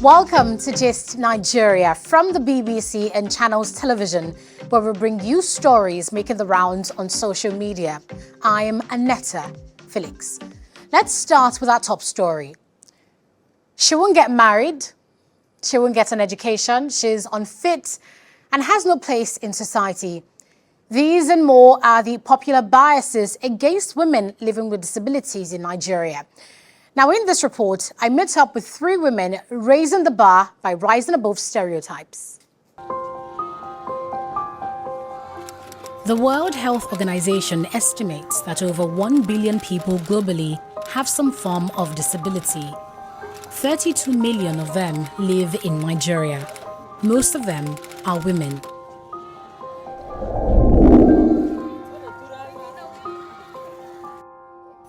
Welcome to Gist Nigeria from the BBC and Channels Television, where we bring you stories making the rounds on social media. I'm Aneta Felix. Let's start with our top story. She won't get married, she won't get an education, she's unfit and has no place in society. These and more are the popular biases against women living with disabilities in Nigeria. Now, in this report, I met up with 3 women raising the bar by rising above stereotypes. The World Health Organization estimates that over 1 billion people globally have some form of disability. 32 million of them live in Nigeria. Most of them are women.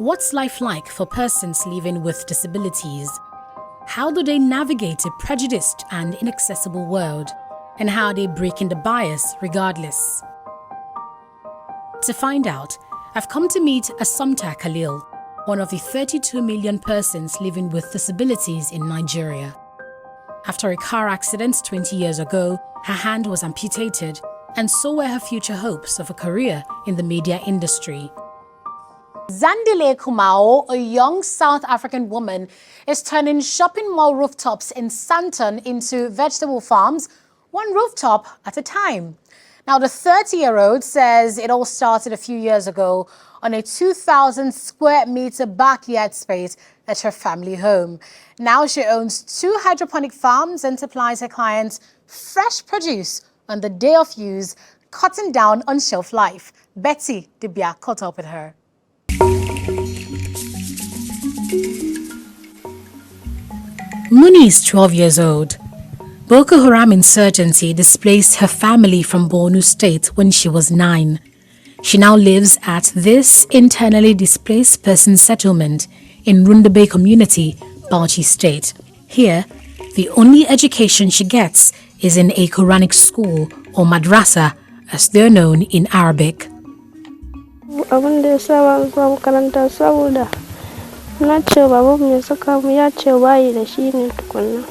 What's life like for persons living with disabilities? How do they navigate a prejudiced and inaccessible world? And how are they breaking the bias regardless? To find out, I've come to meet Assumpta Khalil, one of the 32 million persons living with disabilities in Nigeria. After a car accident 20 years ago, her hand was amputated, and so were her future hopes of a career in the media industry. Zandile Kumao, a young South African woman, is turning shopping mall rooftops in Santon into vegetable farms, one rooftop at a time. Now, the 30-year-old says it all started a few years ago on a 2,000 square meter backyard space at her family home. Now she owns 2 hydroponic farms and supplies her clients fresh produce on the day of use, cutting down on shelf life. Betty Dibia caught up with her. Muni is 12 years old. Boko Haram insurgency displaced her family from Borno State when she was 9. She now lives at this internally displaced person settlement in Rundabe community, Bauchi State. Here, the only education she gets is in a Quranic school, or madrasa as they're known in Arabic. Abin da ya sa ban zuwa makaranta saboda na ce babu ya saka mu ya ce bayi da shi ne tukunna.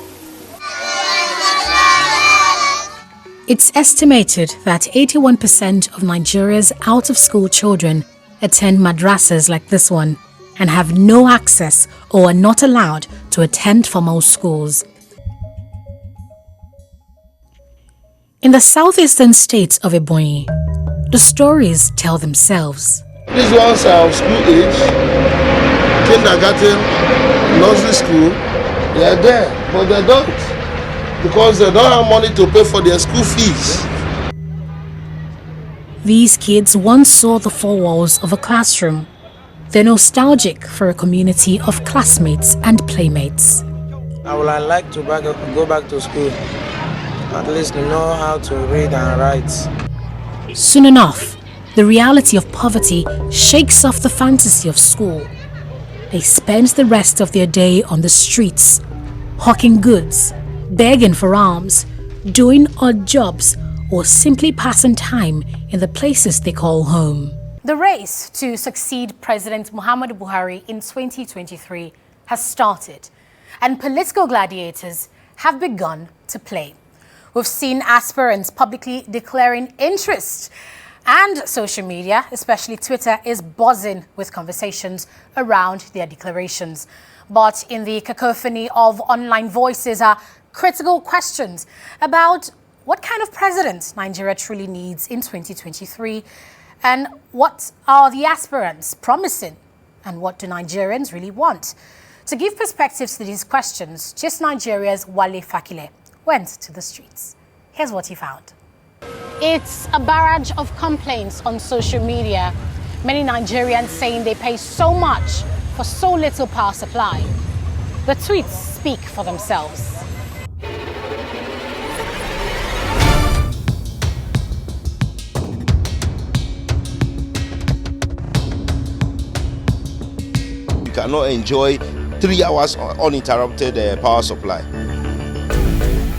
It's estimated that 81% of Nigeria's out-of-school children attend madrasas like this one and have no access or are not allowed to attend formal schools. In the southeastern state of Ebonyi, the stories tell themselves. These ones are of school age, kindergarten, nursery school. They are there, but they don't, because they don't have money to pay for their school fees. These kids once saw the 4 walls of a classroom. They're nostalgic for a community of classmates and playmates. I would like to go back to school, at least to know how to read and write. Soon enough, the reality of poverty shakes off the fantasy of school. They spend the rest of their day on the streets, hawking goods, begging for alms, doing odd jobs, or simply passing time in the places they call home. The race to succeed President Muhammadu Buhari in 2023 has started, and political gladiators have begun to play. We've seen aspirants publicly declaring interest, and social media, especially Twitter, is buzzing with conversations around their declarations. But in the cacophony of online voices are critical questions about what kind of president Nigeria truly needs in 2023, and what are the aspirants promising, and what do Nigerians really want? To give perspectives to these questions, Gist Nigeria's Wale Fakile went to the streets. Here's what he found. It's a barrage of complaints on social media. Many Nigerians saying they pay so much for so little power supply. The tweets speak for themselves. You cannot enjoy 3 hours uninterrupted power supply.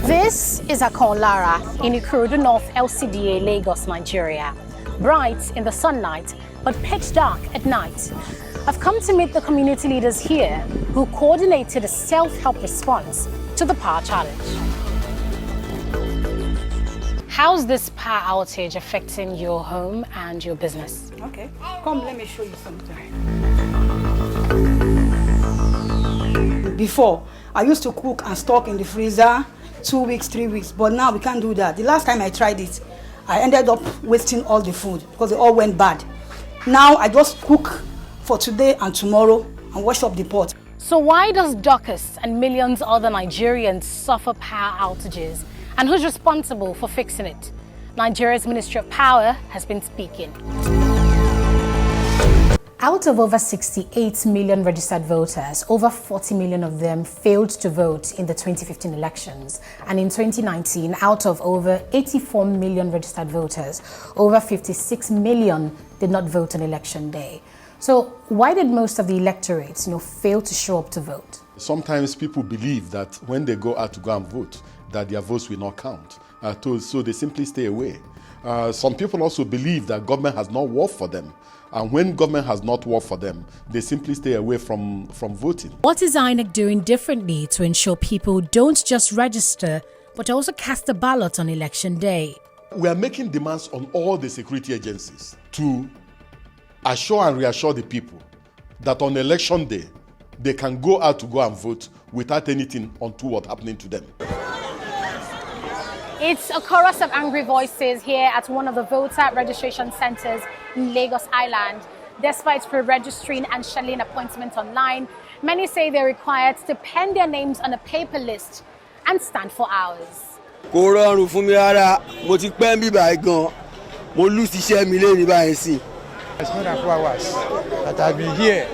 This is Akon Lara in Ikorodu North LCDA, Lagos, Nigeria. Bright in the sunlight, but pitch dark at night. I've come to meet the community leaders here who coordinated a self-help response to the power challenge. How's this power outage affecting your home and your business? Okay, come, let me show you something. Before, I used to cook and stock in the freezer 2 weeks, 3 weeks, but now we can't do that. The last time I tried it, I ended up wasting all the food because it all went bad. Now I just cook for today and tomorrow and wash up the pot. So why does Dorcas and millions other Nigerians suffer power outages? And who's responsible for fixing it? Nigeria's Ministry of Power has been speaking. Out of over 68 million registered voters, over 40 million of them failed to vote in the 2015 elections. And in 2019, out of over 84 million registered voters, over 56 million did not vote on election day. So why did most of the electorate, fail to show up to vote? Sometimes people believe that when they go out to go and vote, that their votes will not count. So they simply stay away. Some people also believe that government has not worked for them. And when government has not worked for them, they simply stay away from voting. What is INEC doing differently to ensure people don't just register, but also cast a ballot on election day? We are making demands on all the security agencies to assure and reassure the people that on election day, they can go out to go and vote without anything untoward happening to them. It's a chorus of angry voices here at one of the voter registration centers in Lagos Island. Despite pre-registering and scheduling appointments online, many say they're required to pen their names on a paper list and stand for hours. It's more than 4 hours that I've been here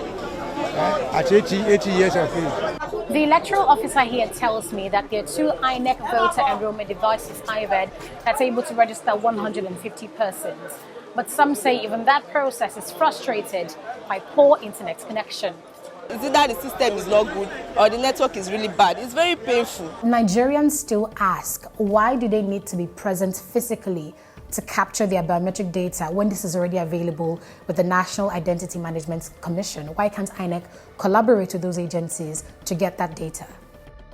at 80 years of age. The electoral officer here tells me that there are 2 INEC voter enrollment devices, IVED, that's able to register 150 persons. But some say even that process is frustrated by poor internet connection. Is it that the system is not good or the network is really bad? It's very painful. Nigerians still ask, why do they need to be present physically to capture their biometric data when this is already available with the National Identity Management Commission? Why can't INEC collaborate with those agencies to get that data?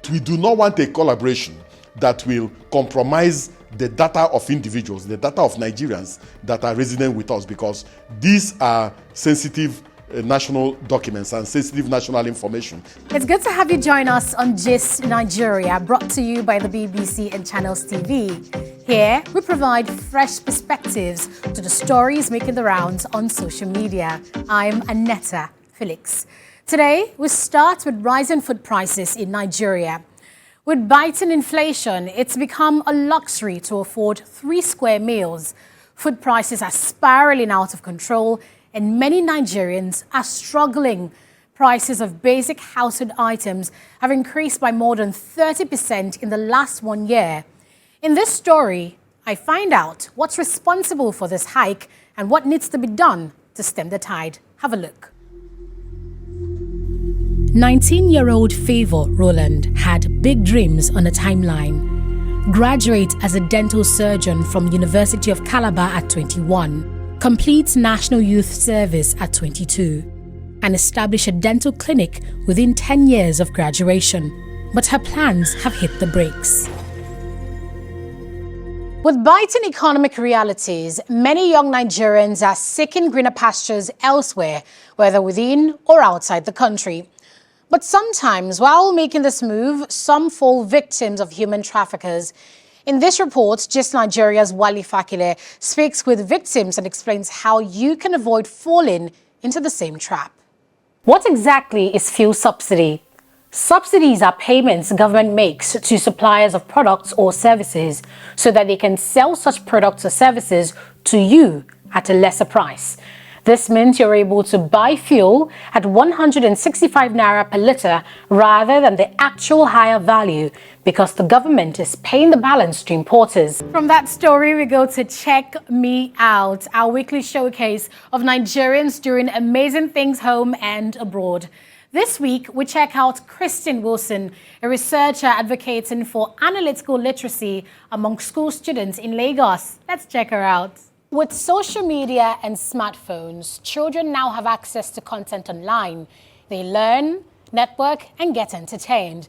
We do not want a collaboration that will compromise the data of individuals, the data of Nigerians that are resident with us, because these are sensitive national documents and sensitive national information. It's good to have you join us on Gist Nigeria, brought to you by the BBC and Channels TV. Here, we provide fresh perspectives to the stories making the rounds on social media. I'm Aneta Felix. Today, we start with rising food prices in Nigeria. With biting inflation, it's become a luxury to afford 3 square meals. Food prices are spiraling out of control, and many Nigerians are struggling. Prices of basic household items have increased by more than 30% in the last 1 year. In this story, I find out what's responsible for this hike and what needs to be done to stem the tide. Have a look. 19-year-old Favor Roland had big dreams on a timeline. Graduate as a dental surgeon from University of Calabar at 21. Complete National Youth Service at 22. And establish a dental clinic within 10 years of graduation. But her plans have hit the brakes. With biting economic realities, many young Nigerians are seeking greener pastures elsewhere, whether within or outside the country. But sometimes, while making this move, some fall victims of human traffickers. In this report, Gist Nigeria's Wali Fakile speaks with victims and explains how you can avoid falling into the same trap. What exactly is fuel subsidy? Subsidies are payments government makes to suppliers of products or services so that they can sell such products or services to you at a lesser price. This means you're able to buy fuel at 165 naira per litre rather than the actual higher value because the government is paying the balance to importers. From that story, we go to Check Me Out, our weekly showcase of Nigerians doing amazing things home and abroad. This week, we check out Christine Wilson, a researcher advocating for analytical literacy among school students in Lagos. Let's check her out. With social media and smartphones, children now have access to content online. They learn, network, and get entertained.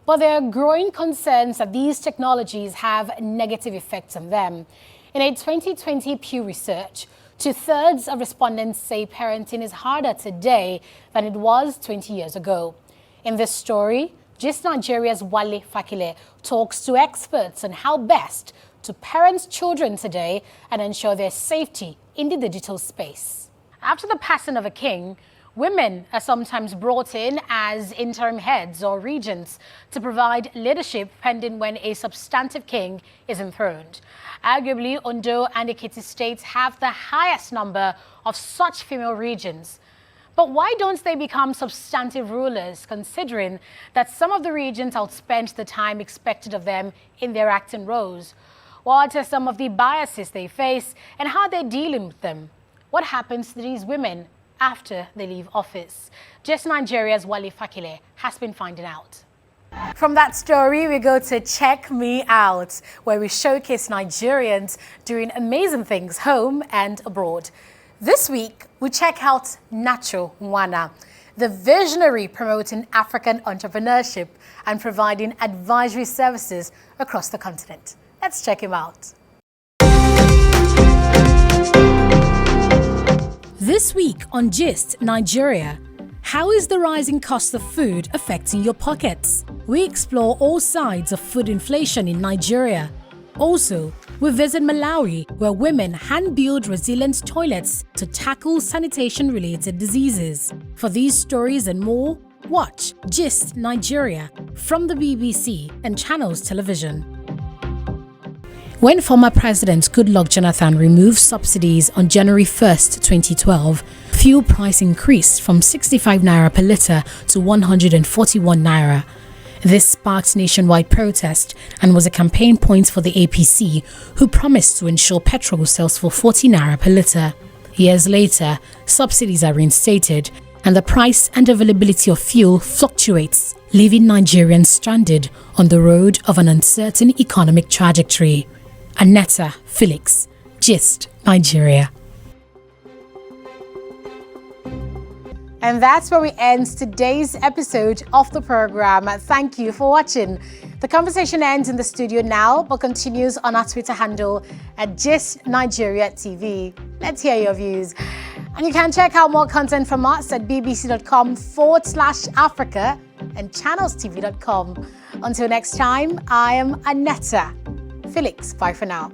But there are growing concerns that these technologies have negative effects on them. In a 2020 Pew research, 2/3 of respondents say parenting is harder today than it was 20 years ago. In this story, Gist Nigeria's Wale Fakile talks to experts on how best to parent children today and ensure their safety in the digital space. After the passing of a king, women are sometimes brought in as interim heads or regents to provide leadership pending when a substantive king is enthroned. Arguably, Ondo and Ekiti states have the highest number of such female regents. But why don't they become substantive rulers, considering that some of the regents outspend the time expected of them in their acting roles? What are some of the biases they face and how they're dealing with them? What happens to these women after they leave office? Just Nigeria's Wale Fakile has been finding out. From that story, we go to Check Me Out, where we showcase Nigerians doing amazing things home and abroad. This week, we check out Nacho Nwana, the visionary promoting African entrepreneurship and providing advisory services across the continent. Let's check him out. This week on Gist Nigeria, how is the rising cost of food affecting your pockets? We explore all sides of food inflation in Nigeria. Also, we visit Malawi, where women hand-build resilient toilets to tackle sanitation-related diseases. For these stories and more, watch Gist Nigeria from the BBC and Channels Television. When former President Goodluck Jonathan removed subsidies on January 1st, 2012, fuel price increased from 65 naira per litre to 141 naira. This sparked nationwide protest and was a campaign point for the APC, who promised to ensure petrol sells for 40 naira per litre. Years later, subsidies are reinstated and the price and availability of fuel fluctuates, leaving Nigerians stranded on the road of an uncertain economic trajectory. Aneta Felix, Gist Nigeria. And that's where we end today's episode of the program. Thank you for watching. The conversation ends in the studio now, but continues on our Twitter handle at Gist Nigeria TV. Let's hear your views. And you can check out more content from us at bbc.com/Africa and channelstv.com. Until next time, I am Aneta Felix. Bye for now.